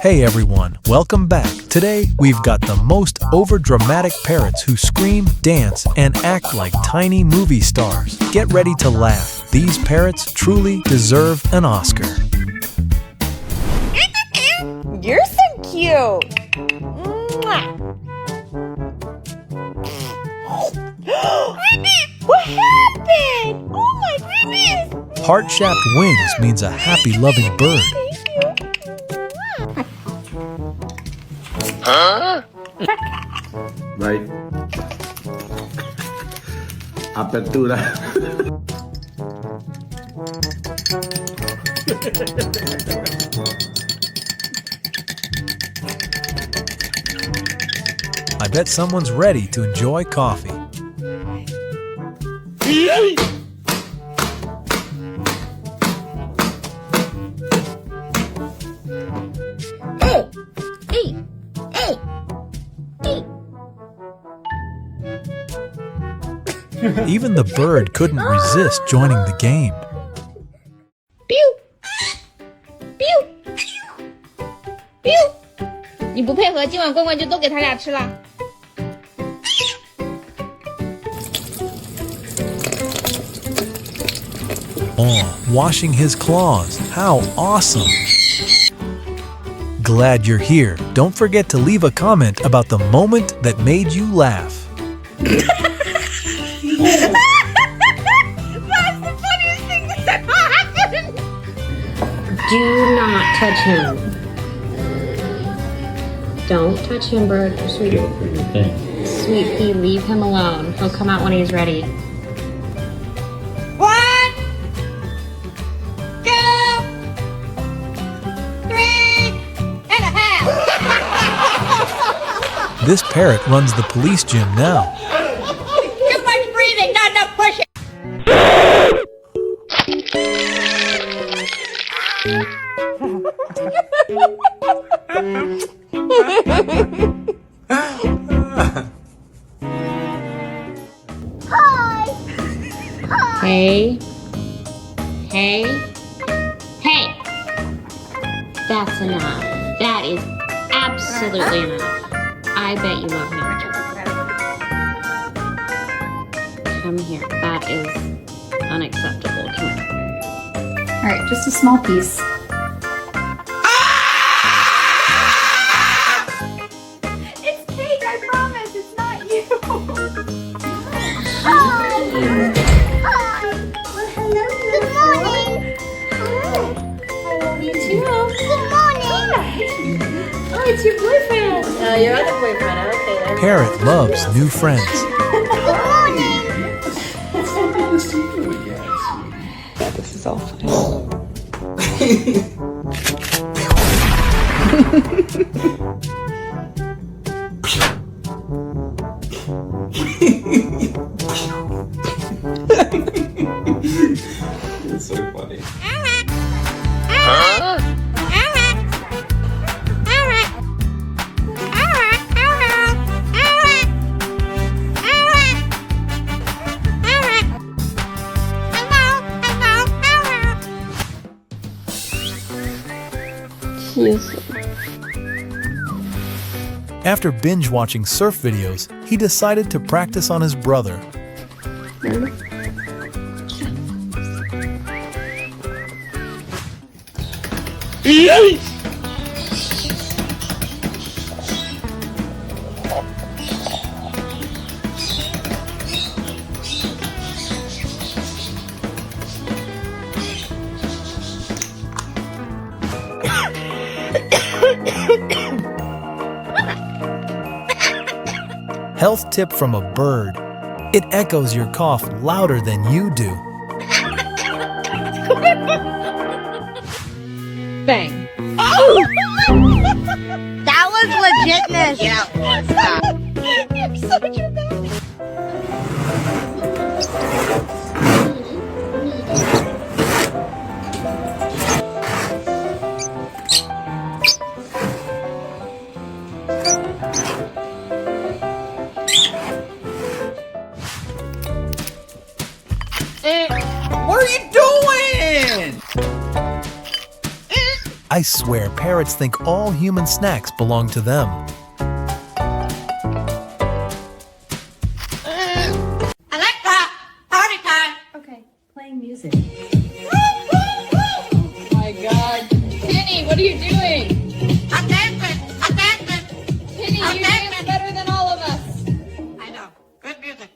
Hey everyone, welcome back. Today, we've got the most overdramatic parrots who scream, dance, and act like tiny movie stars. Get ready to laugh. These parrots truly deserve an Oscar. You're so cute. What happened? Oh my goodness. Heart-shaped wings means a happy, loving bird. Vai. Apertura. I bet someone's ready to enjoy coffee. Even the bird couldn't resist joining the game. Pew! Pew! Pew! 你不配合，今晚罐罐就都给他俩吃了。Oh, washing his claws. How awesome! Glad you're here. Don't forget to leave a comment about the moment that made you laugh. That's the funniest thing that's ever happened. Do not touch him. Don't touch him, bird. Sweet pea, leave him alone. He'll come out when he's ready. 1, 2, 3 and a half. This parrot runs the police gym now. Too much breathing, not enough pushing. Hey. Hey. Hey. That's enough. That is absolutely enough. I bet you love him. Come here. That is unacceptable. Come here. All right, just a small piece. It's cake, I promise. It's not you. Hi. Well, hello, beautiful. Good morning. I love you too. Good morning. Oh, it's your boyfriend. Your other boyfriend. Okay. Parrot loves new friends. Good morning. It's something to see you again. This is all fun. It's so funny. After binge-watching surf videos, he decided to practice on his brother. Health tip from a bird. It echoes your cough louder than you do. bang. That was legitness. Yeah. You're so dramatic. What are you doing? I swear parrots think all human snacks belong to them. Alexa, party time. Okay, playing music. Oh my God. Penny, what are you doing? I'm dancing. Penny, you dance better than all of us. I know. Good music.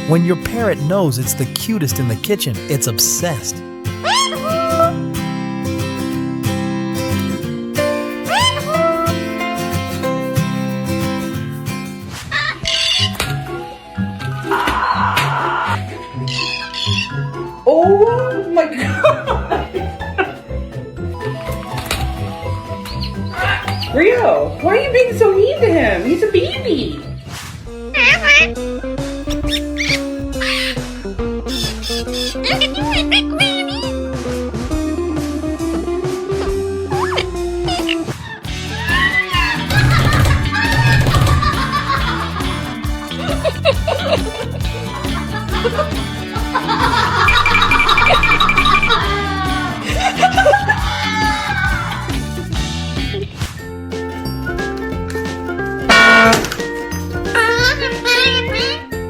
When your parrot knows it's the cutest in the kitchen, it's obsessed. Oh my God! Rio, why are you being so mean to him? He's a baby.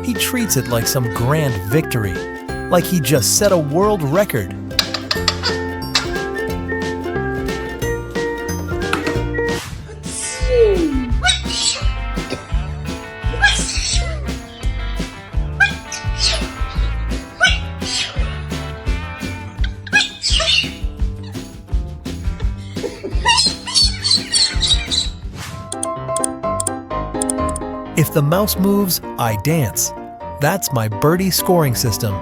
He treats it like some grand victory, like he just set a world record. If the mouse moves, I dance. That's my birdie scoring system.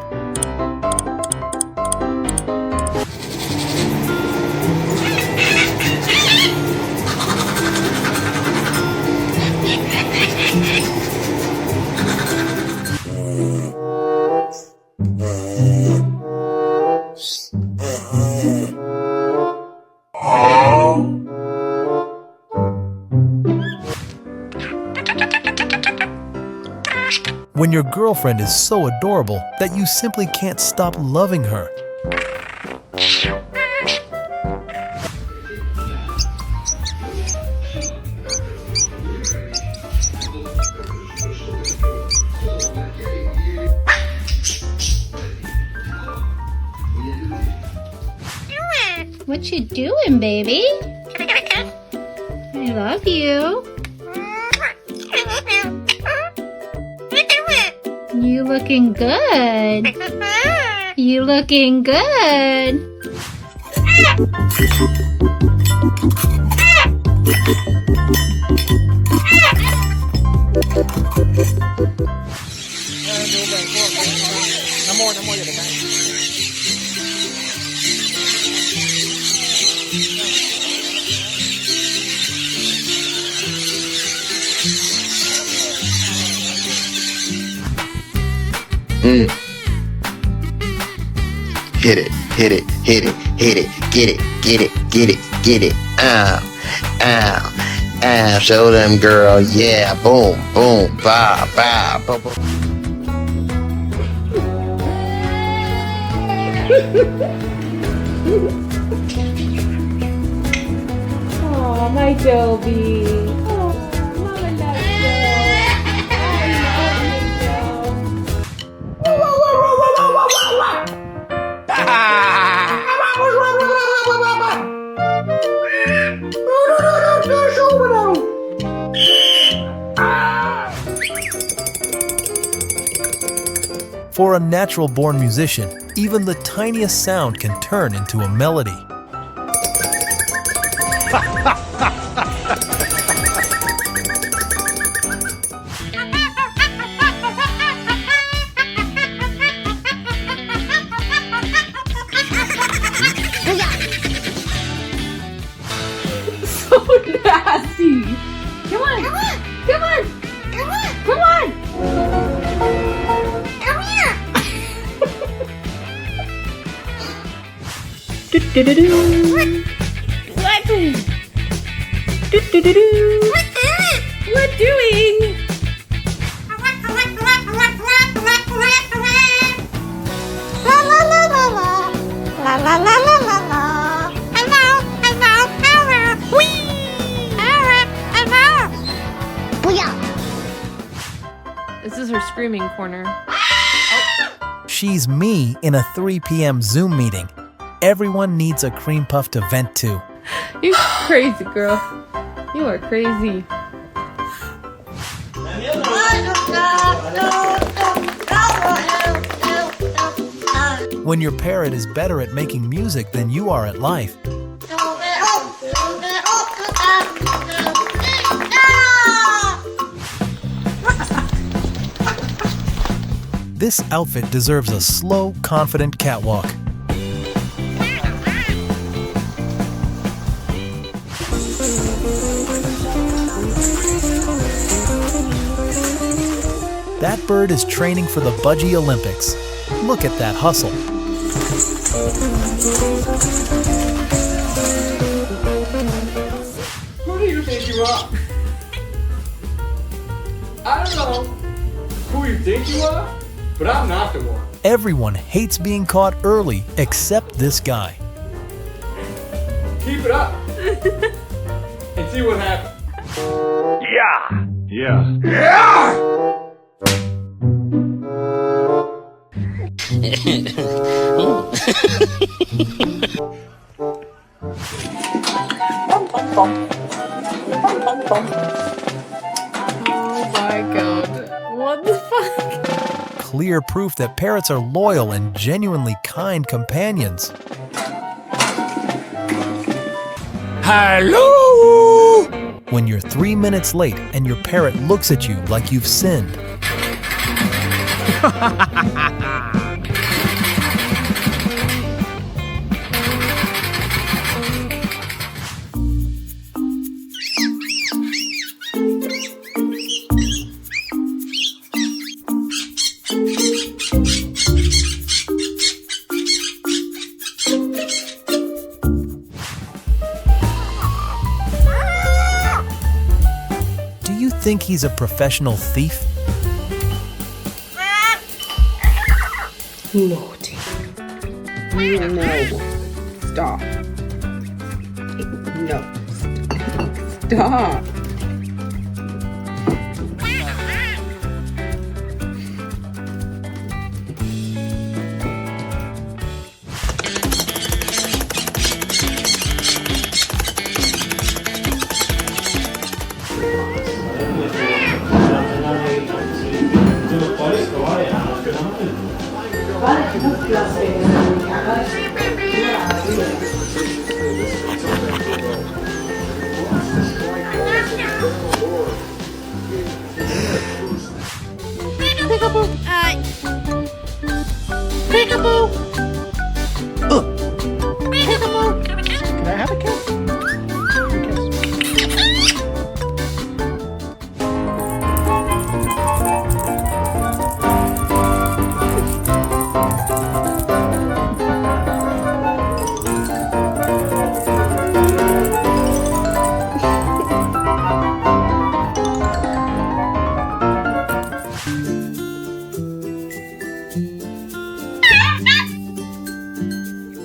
When your girlfriend is so adorable that you simply can't stop loving her. What you doing, baby? I love you. You looking good. You looking good. hit it, hit it, hit it, hit it, get it, get it, get it, get it. Ow, ow, ow. Show them, girl. Yeah, boom, boom, bow, bow, boom, boom. Oh, my Joby. Oh, Mama loves you. For a natural-born musician, even the tiniest sound can turn into a melody. So nasty. Come on. Come on. Come on. Come on. Come here. What? What doing? La la la la la. La la la la la la. Hello, hello, hello. Whee! Hello, hello. Booyah. This is her screaming corner. She's me in a 3 p.m. Zoom meeting. Everyone needs a cream puff to vent to. You're crazy, girl. You are crazy. When your parrot is better at making music than you are at life, this outfit deserves a slow, confident catwalk. That bird is training for the Budgie Olympics. Look at that hustle. Who do you think you are? I don't know who you think you are, but I'm not the one. Everyone hates being caught early except this guy. Keep it up and see what happens. Oh my god. What the fuck? Clear proof that parrots are loyal and genuinely kind companions. Hello! When you're 3 minutes late and your parrot looks at you like you've sinned. Do you think he's a professional thief? Naughty. No. Stop. No. Stop.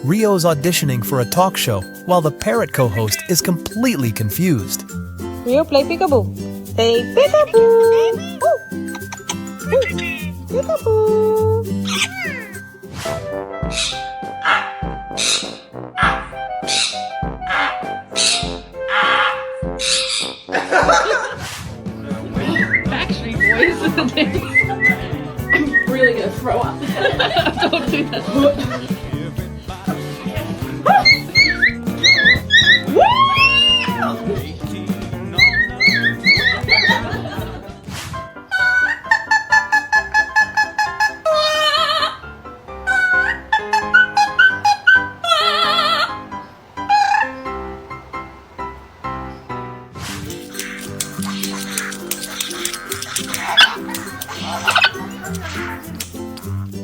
Rio's auditioning for a talk show while the parrot co-host is completely confused. Rio, play peekaboo. Play peekaboo. Peekaboo. Backstreet Boys. I'm really gonna throw up. Don't do that.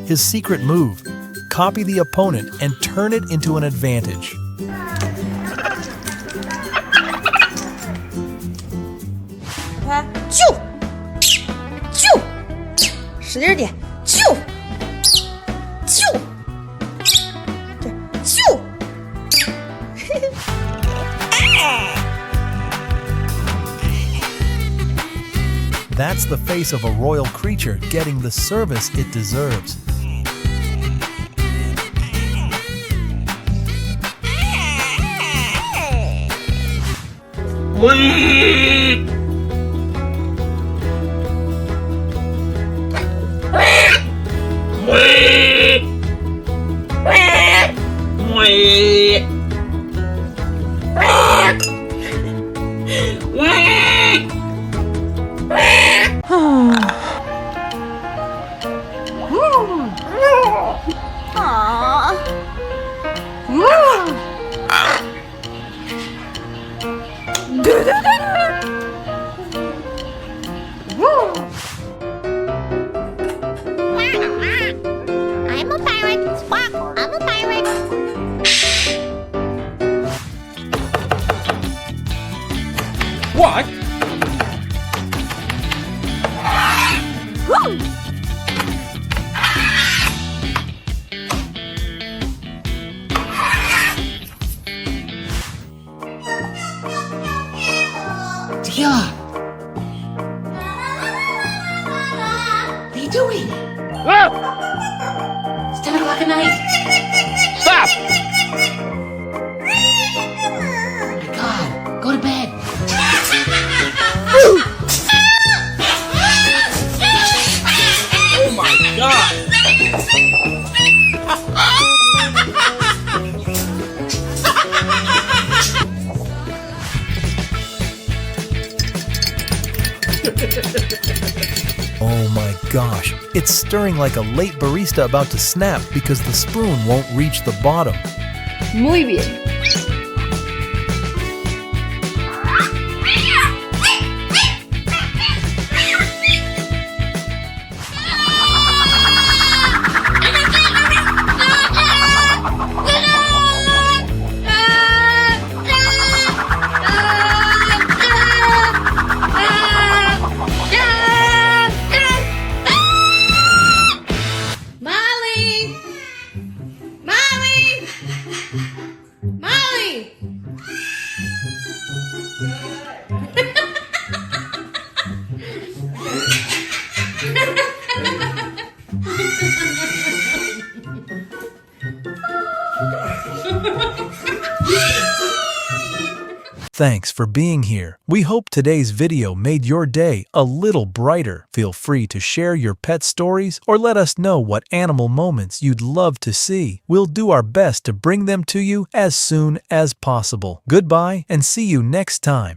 His secret move: copy the opponent and turn it into an advantage. That's the face of a royal creature getting the service it deserves. I'm a pirate. Squawk. I'm a pirate. What? Tequila! What are you doing? It's 10 o'clock at night. Stop! Oh my God, go to bed. Oh my God! Oh my gosh, it's stirring like a late barista about to snap because the spoon won't reach the bottom. Muy bien. Thanks for being here. We hope today's video made your day a little brighter. Feel free to share your pet stories or let us know what animal moments you'd love to see. We'll do our best to bring them to you as soon as possible. Goodbye and see you next time.